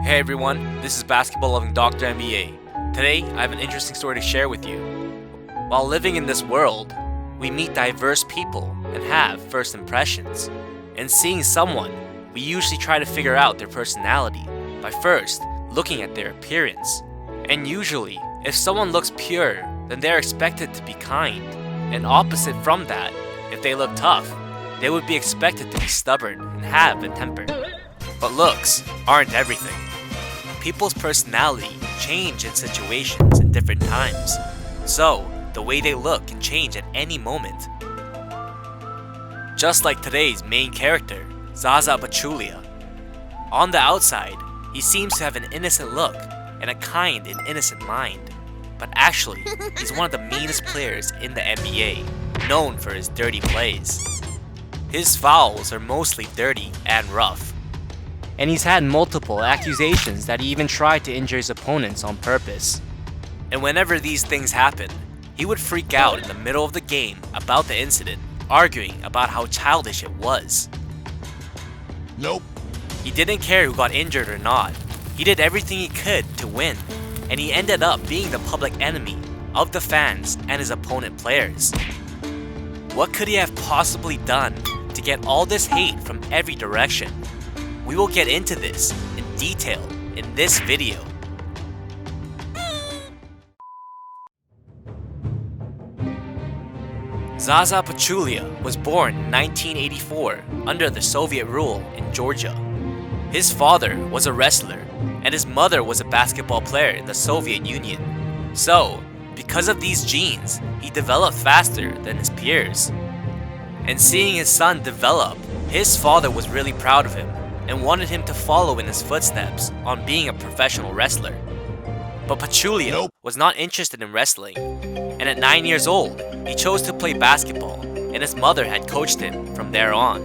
Hey everyone, this is Basketball Loving Dr. NBA. Today, I have an interesting story to share with you. While living in this world, we meet diverse people and have first impressions. In seeing someone, we usually try to figure out their personality by first looking at their appearance. And usually, if someone looks pure, then they're expected to be kind. And opposite from that, if they look tough, they would be expected to be stubborn and have a temper. But looks aren't everything. People's personality change in situations in different times, so the way they look can change at any moment. Just like today's main character, Zaza Pachulia. On the outside, he seems to have an innocent look and a kind and innocent mind, but actually, he's one of the meanest players in the NBA, known for his dirty plays. His fouls are mostly dirty and rough. And he's had multiple accusations that he even tried to injure his opponents on purpose. And whenever these things happen, he would freak out in the middle of the game about the incident, arguing about how childish it was. Nope. He didn't care who got injured or not. He did everything he could to win, and he ended up being the public enemy of the fans and his opponent players. What could he have possibly done to get all this hate from every direction? We will get into this in detail in this video. Zaza Pachulia was born in 1984 under the Soviet rule in Georgia. His father was a wrestler, and his mother was a basketball player in the Soviet Union. So, because of these genes, he developed faster than his peers. And seeing his son develop, his father was really proud of him and wanted him to follow in his footsteps on being a professional wrestler. But Pachulia was not interested in wrestling, and at 9 years old, he chose to play basketball, and his mother had coached him from there on.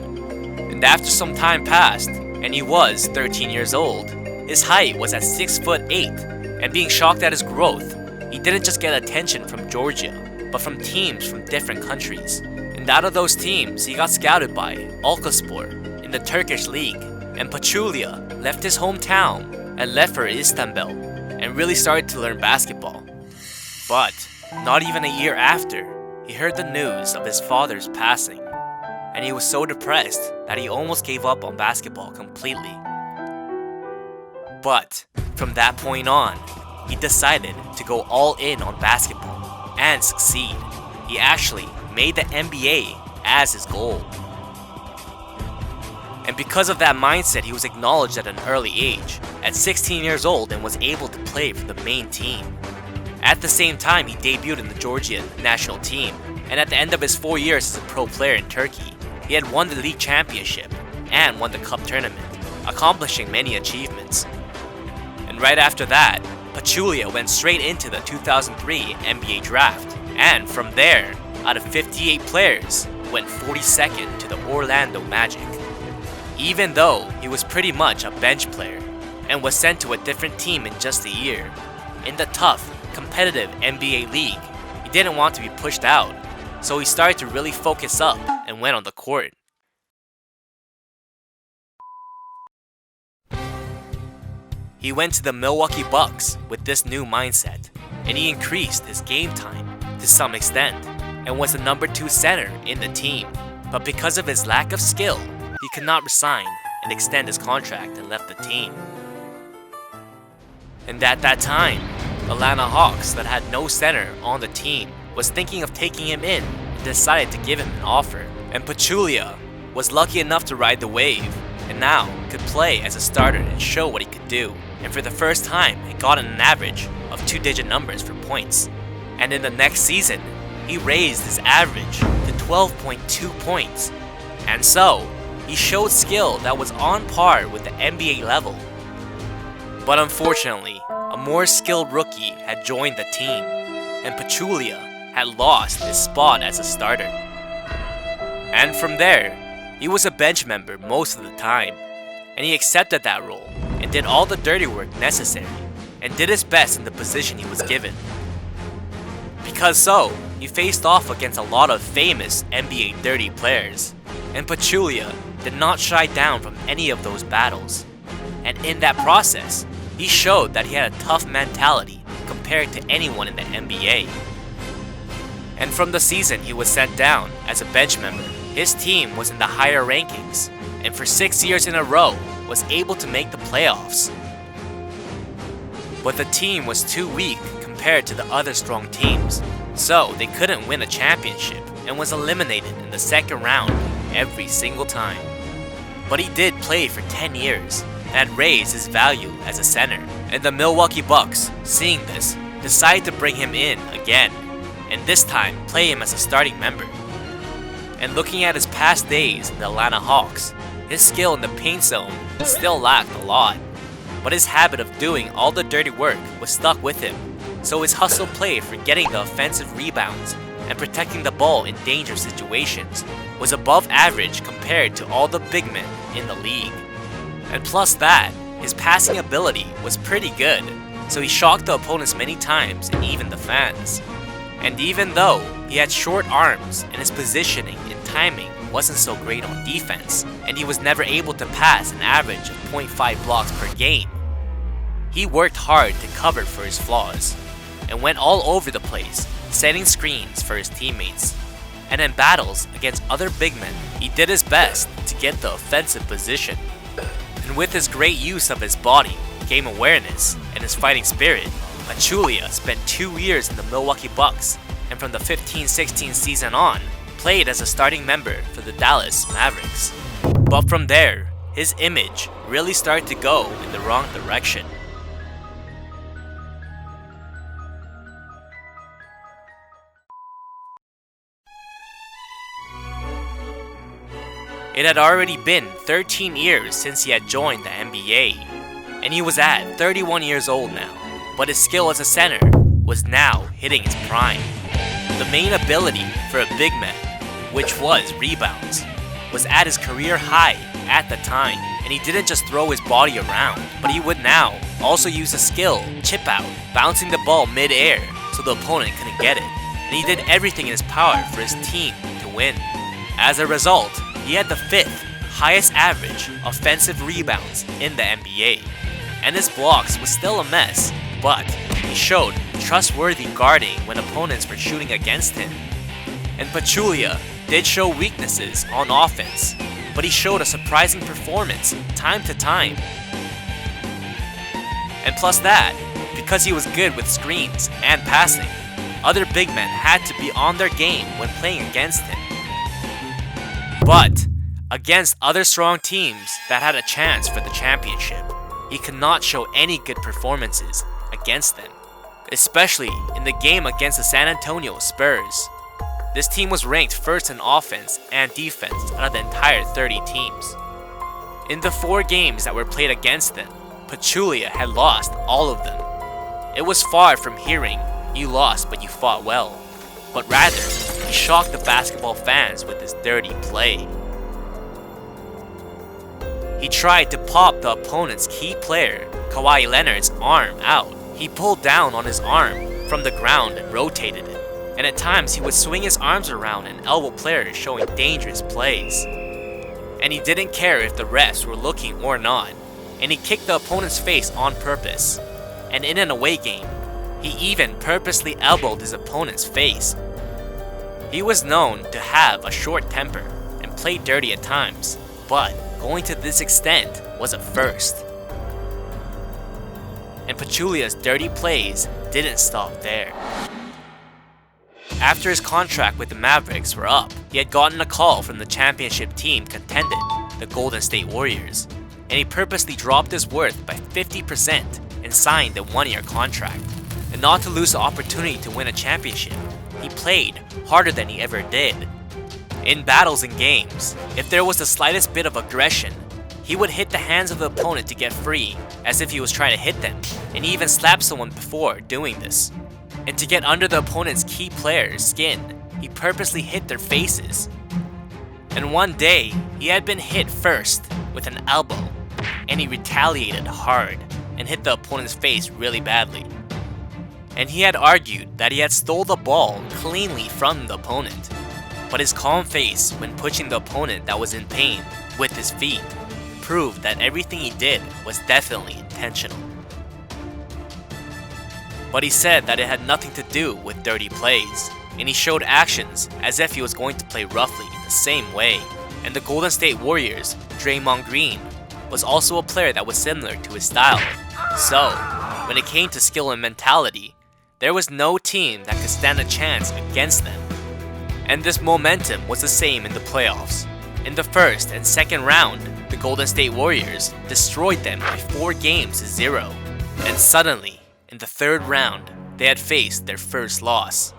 And after some time passed, and he was 13 years old, his height was at 6'8", and being shocked at his growth, he didn't just get attention from Georgia, but from teams from different countries. And out of those teams, he got scouted by Alkaspor in the Turkish league. And Pachulia left his hometown and left for Istanbul and really started to learn basketball. But not even a year after, he heard the news of his father's passing, and he was so depressed that he almost gave up on basketball completely. But from that point on, he decided to go all in on basketball and succeed. He actually made the NBA as his goal. And because of that mindset, he was acknowledged at an early age, at 16 years old, and was able to play for the main team. At the same time, he debuted in the Georgian national team, and at the end of his 4 years as a pro player in Turkey, he had won the league championship and won the cup tournament, accomplishing many achievements. And right after that, Pachulia went straight into the 2003 NBA draft, and from there, out of 58 players, went 42nd to the Orlando Magic. Even though he was pretty much a bench player and was sent to a different team in just a year, in the tough, competitive NBA league, he didn't want to be pushed out, so he started to really focus up and went on the court. He went to the Milwaukee Bucks with this new mindset, and he increased his game time to some extent and was the number 2 center in the team. But because of his lack of skill, he could not resign and extend his contract and left the team. And at that time, Atlanta Hawks, that had no center on the team, was thinking of taking him in and decided to give him an offer. And Pachulia was lucky enough to ride the wave and now could play as a starter and show what he could do. And for the first time, he got an average of 2-digit numbers for points. And in the next season, he raised his average to 12.2 points. And so, he showed skill that was on par with the NBA level. But unfortunately, a more skilled rookie had joined the team, and Pachulia had lost his spot as a starter. And from there, he was a bench member most of the time, and he accepted that role and did all the dirty work necessary, and did his best in the position he was given. Because so, he faced off against a lot of famous NBA dirty players, and Pachulia did not shy down from any of those battles. and in that process, he showed that he had a tough mentality compared to anyone in the NBA. And from the season he was sent down as a bench member, his team was in the higher rankings, and for 6 years in a row was able to make the playoffs. But the team was too weak compared to the other strong teams, so they couldn't win a championship and was eliminated in the second round every single time. But he did play for 10 years and had raised his value as a center, and the Milwaukee Bucks, seeing this, decided to bring him in again, and this time play him as a starting member. And looking at his past days in the Atlanta Hawks, his skill in the paint zone still lacked a lot, but his habit of doing all the dirty work was stuck with him, so his hustle play for getting the offensive rebounds and protecting the ball in dangerous situations was above average compared to all the big men in the league. And plus that, his passing ability was pretty good, so he shocked the opponents many times and even the fans. And even though he had short arms and his positioning and timing wasn't so great on defense, and he was never able to pass an average of 0.5 blocks per game, he worked hard to cover for his flaws and went all over the place, setting screens for his teammates. And in battles against other big men, he did his best to get the offensive position. And with his great use of his body, game awareness, and his fighting spirit, Pachulia spent 2 years in the Milwaukee Bucks, and from the 15-16 season on, played as a starting member for the Dallas Mavericks. But from there, his image really started to go in the wrong direction. It had already been 13 years since he had joined the NBA, and he was at 31 years old now, but his skill as a center was now hitting its prime. The main ability for a big man, which was rebounds, was at his career high at the time, and he didn't just throw his body around, but he would now also use a skill, chip out, bouncing the ball mid-air so the opponent couldn't get it, and he did everything in his power for his team to win. As a result, he had the 5th highest average offensive rebounds in the NBA, and his blocks was still a mess, but he showed trustworthy guarding when opponents were shooting against him. And Pachulia did show weaknesses on offense, but he showed a surprising performance time to time. And plus that, because he was good with screens and passing, other big men had to be on their game when playing against him. But against other strong teams that had a chance for the championship, he could not show any good performances against them, especially in the game against the San Antonio Spurs. This team was ranked first in offense and defense out of the entire 30 teams. In the 4 games that were played against them, Pachulia had lost all of them. It was far from hearing, "You lost but you fought well," but rather, he shocked the basketball fans with his dirty play. He tried to pop the opponent's key player, Kawhi Leonard's arm out. He pulled down on his arm from the ground and rotated it, and at times he would swing his arms around and elbow players showing dangerous plays. And he didn't care if the refs were looking or not, and he kicked the opponent's face on purpose. And in an away game, he even purposely elbowed his opponent's face. He was known to have a short temper and play dirty at times, but going to this extent was a first. And Pachulia's dirty plays didn't stop there. After his contract with the Mavericks were up, he had gotten a call from the championship team contended, the Golden State Warriors, and he purposely dropped his worth by 50% and signed a 1-year contract. And not to lose the opportunity to win a championship, he played harder than he ever did. In battles and games, if there was the slightest bit of aggression, he would hit the hands of the opponent to get free, as if he was trying to hit them, and he even slapped someone before doing this. And to get under the opponent's key player's skin, he purposely hit their faces. And one day, he had been hit first with an elbow, and he retaliated hard and hit the opponent's face really badly. And he had argued that he had stole the ball cleanly from the opponent, but his calm face when pushing the opponent that was in pain with his feet prove that everything he did was definitely intentional. But he said that it had nothing to do with dirty plays, and he showed actions as if he was going to play roughly the same way. And the Golden State Warriors' Draymond Green was also a player that was similar to his style. So, when it came to skill and mentality, there was no team that could stand a chance against them. And this momentum was the same in the playoffs. In the first and second round, the Golden State Warriors destroyed them by 4-0. And suddenly, in the third round, they had faced their first loss.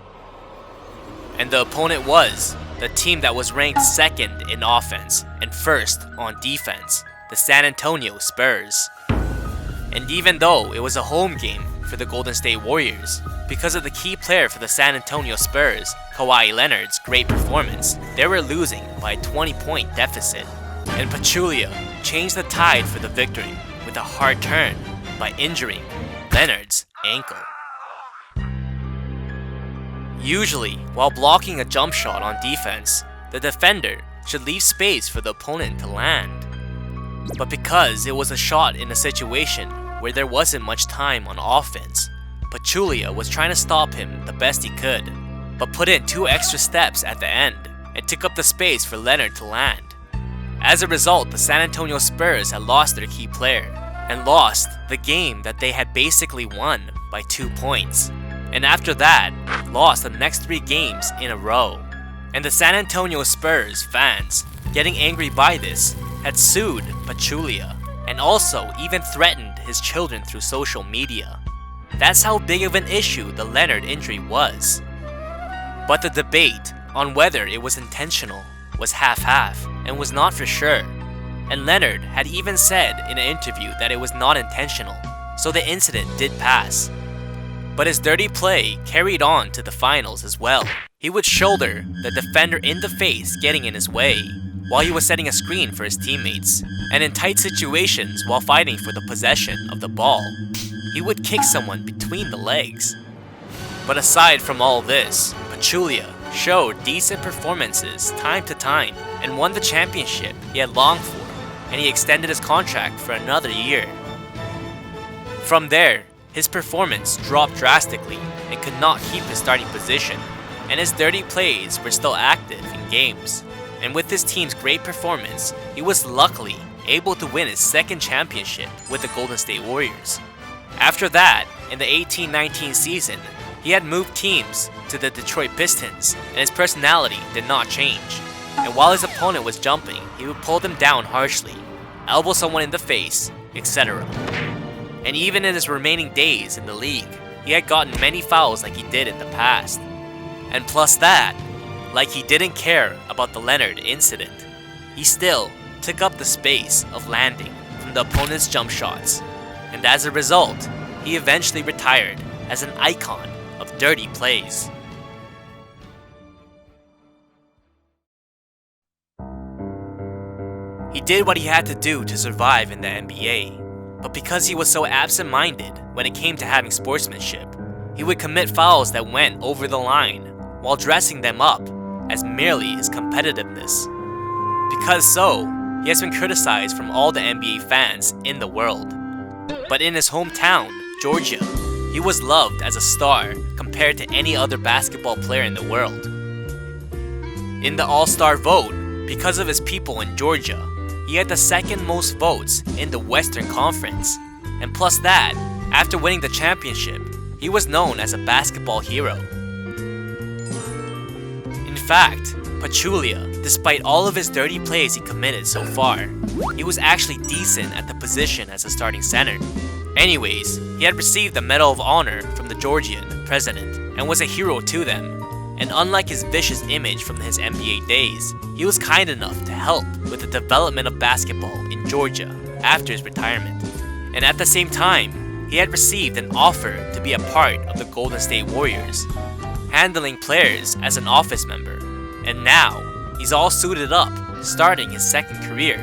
And the opponent was the team that was ranked second in offense and first on defense, the San Antonio Spurs. And even though it was a home game for the Golden State Warriors, because of the key player for the San Antonio Spurs, Kawhi Leonard's great performance, they were losing by a 20-point deficit. And Pachulia changed the tide for the victory with a hard turn by injuring Leonard's ankle. Usually, while blocking a jump shot on defense, the defender should leave space for the opponent to land. But because it was a shot in a situation where there wasn't much time on offense, Pachulia was trying to stop him the best he could, but put in 2 extra steps at the end and took up the space for Leonard to land. As a result, the San Antonio Spurs had lost their key player and lost the game that they had basically won by 2 points. And after that, lost the next 3 games in a row. And the San Antonio Spurs fans, getting angry by this, had sued Pachulia and also even threatened his children through social media. That's how big of an issue the Leonard injury was. But the debate on whether it was intentional was half-half and was not for sure. And Leonard had even said in an interview that it was not intentional, so the incident did pass. But his dirty play carried on to the finals as well. He would shoulder the defender in the face getting in his way, while he was setting a screen for his teammates. And in tight situations while fighting for the possession of the ball, he would kick someone between the legs. But aside from all this, Pachulia showed decent performances time to time and won the championship he had longed for, and he extended his contract for another year. From there, his performance dropped drastically and could not keep his starting position, and his dirty plays were still active in games. And with his team's great performance, he was luckily able to win his second championship with the Golden State Warriors. After that, in the 18-19 season, he had moved teams to the Detroit Pistons, and his personality did not change. And while his opponent was jumping, he would pull them down harshly, elbow someone in the face, etc. And even in his remaining days in the league, he had gotten many fouls like he did in the past. And plus that, like he didn't care about the Leonard incident, he still took up the space of landing from the opponent's jump shots. And as a result, he eventually retired as an icon of dirty plays. He did what he had to do to survive in the NBA, but because he was so absent-minded when it came to having sportsmanship, he would commit fouls that went over the line while dressing them up as merely his competitiveness. Because so, he has been criticized from all the NBA fans in the world. But in his hometown, Georgia, he was loved as a star compared to any other basketball player in the world. In the All-Star vote, because of his people in Georgia, he had the second most votes in the Western Conference. And plus that, after winning the championship, he was known as a basketball hero. In fact, Pachulia, despite all of his dirty plays he committed so far, he was actually decent at the position as a starting center. Anyways, he had received the Medal of Honor from the Georgian president and was a hero to them. And unlike his vicious image from his NBA days, he was kind enough to help with the development of basketball in Georgia after his retirement. And at the same time, he had received an offer to be a part of the Golden State Warriors, handling players as an office member. And now, he's all suited up, starting his second career